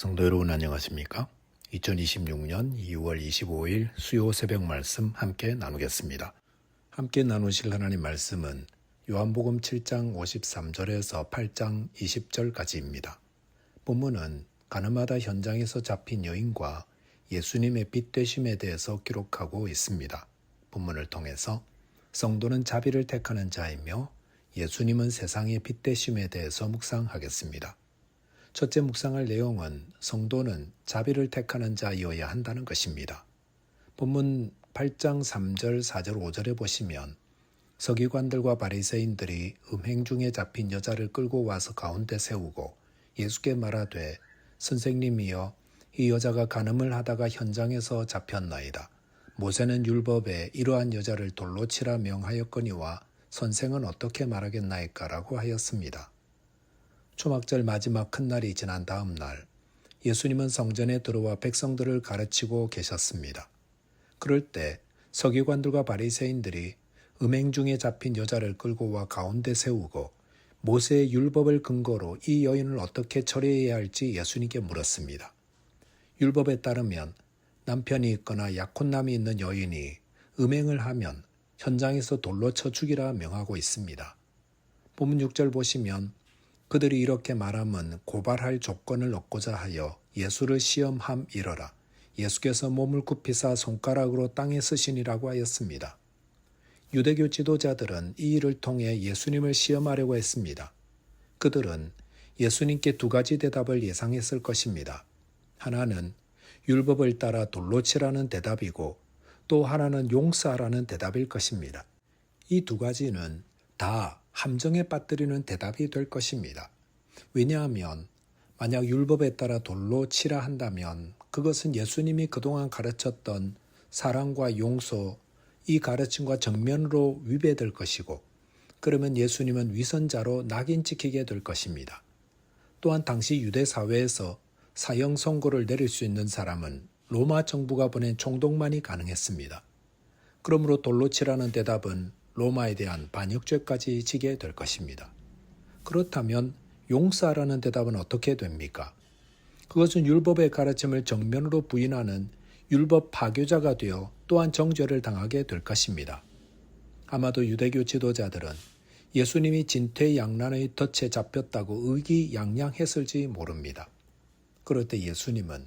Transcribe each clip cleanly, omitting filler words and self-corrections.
성도 여러분 안녕하십니까? 2026년 2월 25일 수요 새벽 말씀 함께 나누겠습니다. 함께 나누실 하나님 말씀은 요한복음 7장 53절에서 8장 20절까지입니다. 본문은 가늠하다 현장에서 잡힌 여인과 예수님의 빛 되심에 대해서 기록하고 있습니다. 본문을 통해서 성도는 자비를 택하는 자이며 예수님은 세상의 빛 되심에 대해서 묵상하겠습니다. 첫째 묵상할 내용은 성도는 자비를 택하는 자이어야 한다는 것입니다. 본문 8장 3절, 4절, 5절에 보시면 서기관들과 바리새인들이 음행 중에 잡힌 여자를 끌고 와서 가운데 세우고 예수께 말하되 선생님이여 이 여자가 간음을 하다가 현장에서 잡혔나이다. 모세는 율법에 이러한 여자를 돌로 치라 명하였거니와 선생은 어떻게 말하겠나이까 라고 하였습니다. 초막절 마지막 큰 날이 지난 다음 날 예수님은 성전에 들어와 백성들을 가르치고 계셨습니다. 그럴 때 서기관들과 바리새인들이 음행 중에 잡힌 여자를 끌고 와 가운데 세우고 모세의 율법을 근거로 이 여인을 어떻게 처리해야 할지 예수님께 물었습니다. 율법에 따르면 남편이 있거나 약혼남이 있는 여인이 음행을 하면 현장에서 돌로 쳐 죽이라 명하고 있습니다. 본문 6절 보시면 그들이 이렇게 말하면 고발할 조건을 얻고자 하여 예수를 시험함이러라. 예수께서 몸을 굽히사 손가락으로 땅에 쓰시니라고 하였습니다. 유대교 지도자들은 이 일을 통해 예수님을 시험하려고 했습니다. 그들은 예수님께 두 가지 대답을 예상했을 것입니다. 하나는 율법을 따라 돌로 치라는 대답이고 또 하나는 용서하라는 대답일 것입니다. 이 두 가지는 다 함정에 빠뜨리는 대답이 될 것입니다. 왜냐하면 만약 율법에 따라 돌로 치라 한다면 그것은 예수님이 그동안 가르쳤던 사랑과 용서, 이 가르침과 정면으로 위배될 것이고 그러면 예수님은 위선자로 낙인 찍히게 될 것입니다. 또한 당시 유대 사회에서 사형 선고를 내릴 수 있는 사람은 로마 정부가 보낸 총독만이 가능했습니다. 그러므로 돌로 치라는 대답은 로마에 대한 반역죄까지 지게 될 것입니다. 그렇다면 용서하라는 대답은 어떻게 됩니까? 그것은 율법의 가르침을 정면으로 부인하는 율법 파교자가 되어 또한 정죄를 당하게 될 것입니다. 아마도 유대교 지도자들은 예수님이 진퇴양난의 덫에 잡혔다고 의기양양했을지 모릅니다. 그럴 때 예수님은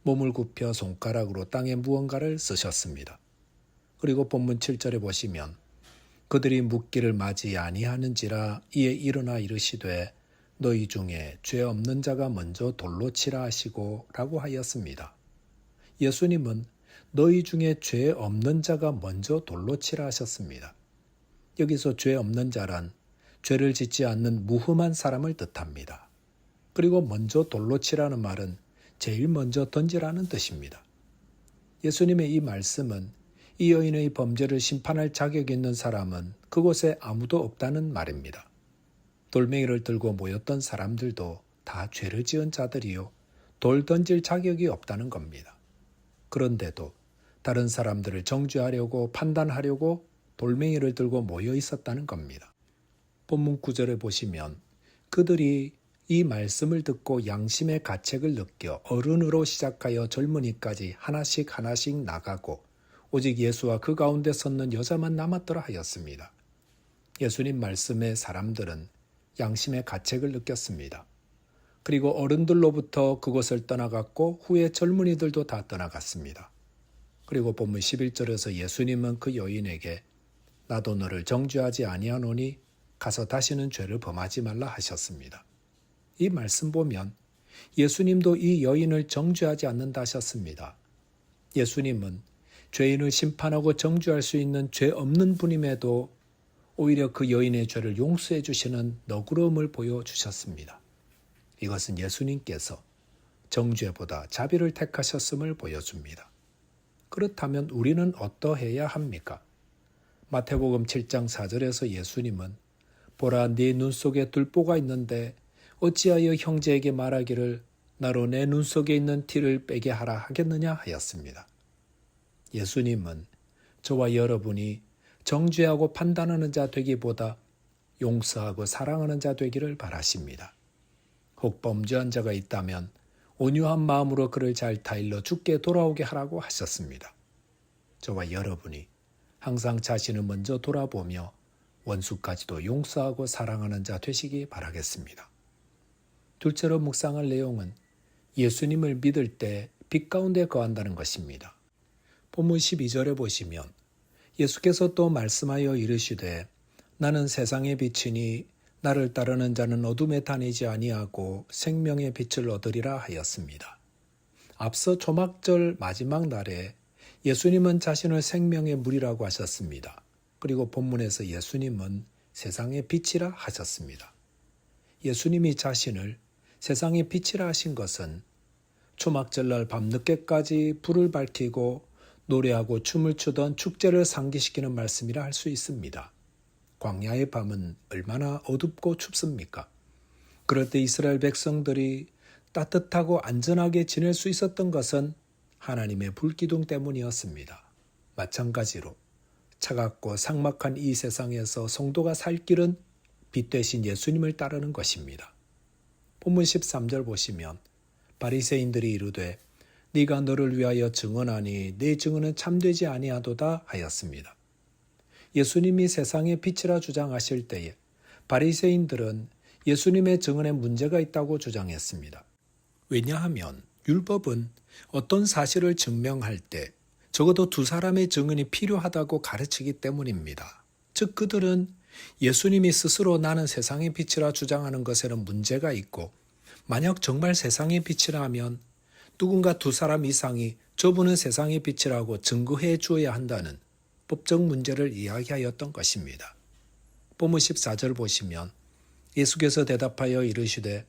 몸을 굽혀 손가락으로 땅에 무언가를 쓰셨습니다. 그리고 본문 7절에 보시면 그들이 묻기를 맞이 아니하는지라 이에 일어나 이르시되 너희 중에 죄 없는 자가 먼저 돌로 치라 하시고 라고 하였습니다. 예수님은 너희 중에 죄 없는 자가 먼저 돌로 치라 하셨습니다. 여기서 죄 없는 자란 죄를 짓지 않는 무흠한 사람을 뜻합니다. 그리고 먼저 돌로 치라는 말은 제일 먼저 던지라는 뜻입니다. 예수님의 이 말씀은 이 여인의 범죄를 심판할 자격이 있는 사람은 그곳에 아무도 없다는 말입니다. 돌멩이를 들고 모였던 사람들도 다 죄를 지은 자들이요 돌 던질 자격이 없다는 겁니다. 그런데도 다른 사람들을 정죄하려고 판단하려고 돌멩이를 들고 모여 있었다는 겁니다. 본문 9절에 보시면 그들이 이 말씀을 듣고 양심의 가책을 느껴 어른으로 시작하여 젊은이까지 하나씩 나가고 오직 예수와 그 가운데 섰는 여자만 남았더라 하였습니다. 예수님 말씀에 사람들은 양심의 가책을 느꼈습니다. 그리고 어른들로부터 그곳을 떠나갔고 후에 젊은이들도 다 떠나갔습니다. 그리고 본문 11절에서 예수님은 그 여인에게 나도 너를 정죄하지 아니하노니 가서 다시는 죄를 범하지 말라 하셨습니다. 이 말씀 보면 예수님도 이 여인을 정죄하지 않는다 하셨습니다. 예수님은 죄인을 심판하고 정죄할 수 있는 죄 없는 분임에도 오히려 그 여인의 죄를 용서해 주시는 너그러움을 보여주셨습니다. 이것은 예수님께서 정죄보다 자비를 택하셨음을 보여줍니다. 그렇다면 우리는 어떠해야 합니까? 마태복음 7장 4절에서 예수님은 보라 네 눈 속에 들보가 있는데 어찌하여 형제에게 말하기를 나로 내 눈 속에 있는 티를 빼게 하라 하겠느냐 하였습니다. 예수님은 저와 여러분이 정죄하고 판단하는 자 되기보다 용서하고 사랑하는 자 되기를 바라십니다. 혹 범죄한 자가 있다면 온유한 마음으로 그를 잘 타일러 주께 돌아오게 하라고 하셨습니다. 저와 여러분이 항상 자신을 먼저 돌아보며 원수까지도 용서하고 사랑하는 자 되시기 바라겠습니다. 둘째로 묵상할 내용은 예수님을 믿을 때 빛 가운데 거한다는 것입니다. 본문 12절에 보시면 예수께서 또 말씀하여 이르시되 나는 세상의 빛이니 나를 따르는 자는 어둠에 다니지 아니하고 생명의 빛을 얻으리라 하였습니다. 앞서 초막절 마지막 날에 예수님은 자신을 생명의 물이라고 하셨습니다. 그리고 본문에서 예수님은 세상의 빛이라 하셨습니다. 예수님이 자신을 세상의 빛이라 하신 것은 초막절날 밤늦게까지 불을 밝히고 노래하고 춤을 추던 축제를 상기시키는 말씀이라 할 수 있습니다. 광야의 밤은 얼마나 어둡고 춥습니까? 그럴 때 이스라엘 백성들이 따뜻하고 안전하게 지낼 수 있었던 것은 하나님의 불기둥 때문이었습니다. 마찬가지로 차갑고 삭막한 이 세상에서 성도가 살 길은 빛 대신 예수님을 따르는 것입니다. 본문 13절 보시면 바리새인들이 이르되 네가 너를 위하여 증언하니 네 증언은 참되지 아니하도다 하였습니다. 예수님이 세상의 빛이라 주장하실 때에 바리새인들은 예수님의 증언에 문제가 있다고 주장했습니다. 왜냐하면 율법은 어떤 사실을 증명할 때 적어도 두 사람의 증언이 필요하다고 가르치기 때문입니다. 즉 그들은 예수님이 스스로 나는 세상의 빛이라 주장하는 것에는 문제가 있고 만약 정말 세상의 빛이라 하면 누군가 두 사람 이상이 저분은 세상의 빛이라고 증거해 주어야 한다는 법적 문제를 이야기하였던 것입니다. 본문 14절 보시면 예수께서 대답하여 이르시되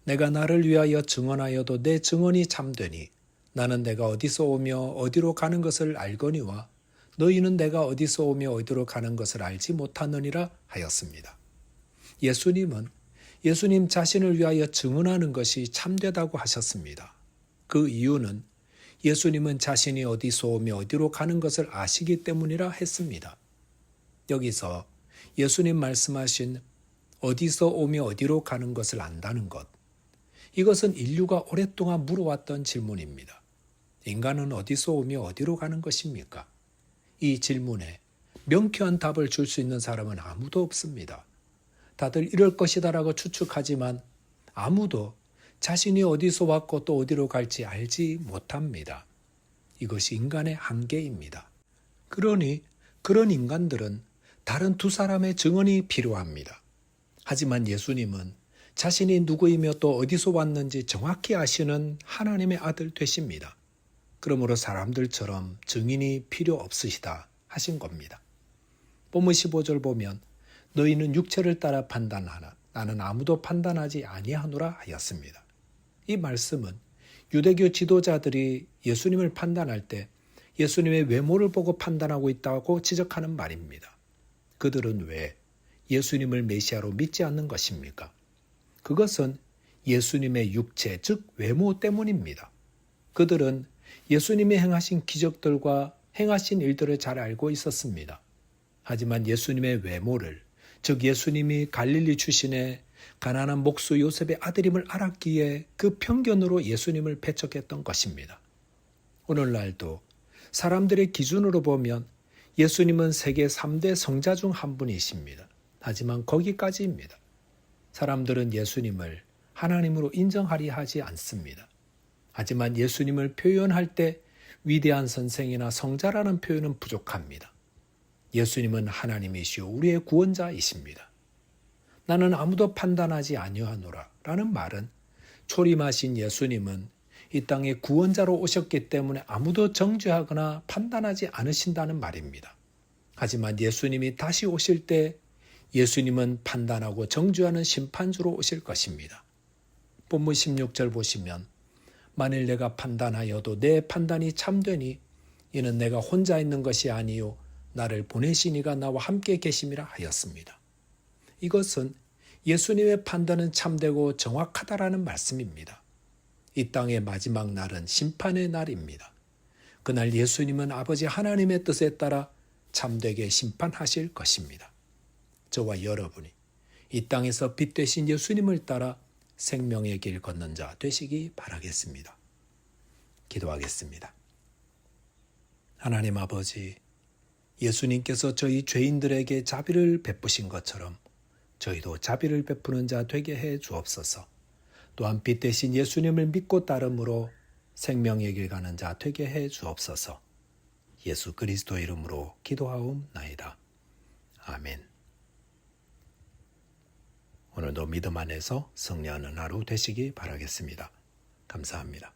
내가 나를 위하여 증언하여도 내 증언이 참되니 나는 내가 어디서 오며 어디로 가는 것을 알거니와 너희는 내가 어디서 오며 어디로 가는 것을 알지 못하느니라 하였습니다. 예수님은 예수님 자신을 위하여 증언하는 것이 참되다고 하셨습니다. 그 이유는 예수님은 자신이 어디서 오며 어디로 가는 것을 아시기 때문이라 했습니다. 여기서 예수님 말씀하신 어디서 오며 어디로 가는 것을 안다는 것, 이것은 인류가 오랫동안 물어왔던 질문입니다. 인간은 어디서 오며 어디로 가는 것입니까? 이 질문에 명쾌한 답을 줄 수 있는 사람은 아무도 없습니다. 다들 이럴 것이다라고 추측하지만 아무도 자신이 어디서 왔고 또 어디로 갈지 알지 못합니다. 이것이 인간의 한계입니다. 그러니 그런 인간들은 다른 두 사람의 증언이 필요합니다. 하지만 예수님은 자신이 누구이며 또 어디서 왔는지 정확히 아시는 하나님의 아들 되십니다. 그러므로 사람들처럼 증인이 필요 없으시다 하신 겁니다. 본문 15절 보면 너희는 육체를 따라 판단하나 나는 아무도 판단하지 아니하노라 하였습니다. 이 말씀은 유대교 지도자들이 예수님을 판단할 때 예수님의 외모를 보고 판단하고 있다고 지적하는 말입니다. 그들은 왜 예수님을 메시아로 믿지 않는 것입니까? 그것은 예수님의 육체, 즉 외모 때문입니다. 그들은 예수님이 행하신 기적들과 행하신 일들을 잘 알고 있었습니다. 하지만 예수님의 외모를, 즉 예수님이 갈릴리 출신의 가난한 목수 요셉의 아들임을 알았기에 그 편견으로 예수님을 배척했던 것입니다. 오늘날도 사람들의 기준으로 보면 예수님은 세계 3대 성자 중 한 분이십니다. 하지만 거기까지입니다. 사람들은 예수님을 하나님으로 인정하려 하지 않습니다. 하지만 예수님을 표현할 때 위대한 선생이나 성자라는 표현은 부족합니다. 예수님은 하나님이시오 우리의 구원자이십니다. 나는 아무도 판단하지 아니하노라 라는 말은 초림하신 예수님은 이 땅에 구원자로 오셨기 때문에 아무도 정죄하거나 판단하지 않으신다는 말입니다. 하지만 예수님이 다시 오실 때 예수님은 판단하고 정죄하는 심판주로 오실 것입니다. 본문 16절 보시면 만일 내가 판단하여도 내 판단이 참되니 이는 내가 혼자 있는 것이 아니요 나를 보내신 이가 나와 함께 계심이라 하였습니다. 이것은 예수님의 판단은 참되고 정확하다라는 말씀입니다. 이 땅의 마지막 날은 심판의 날입니다. 그날 예수님은 아버지 하나님의 뜻에 따라 참되게 심판하실 것입니다. 저와 여러분이 이 땅에서 빛 되신 예수님을 따라 생명의 길 걷는 자 되시기 바라겠습니다. 기도하겠습니다. 하나님 아버지, 예수님께서 저희 죄인들에게 자비를 베푸신 것처럼 저희도 자비를 베푸는 자 되게 해 주옵소서. 또한 빛 대신 예수님을 믿고 따름으로 생명의 길 가는 자 되게 해 주옵소서. 예수 그리스도 이름으로 기도하옵나이다. 아멘. 오늘도 믿음 안에서 승리하는 하루 되시기 바라겠습니다. 감사합니다.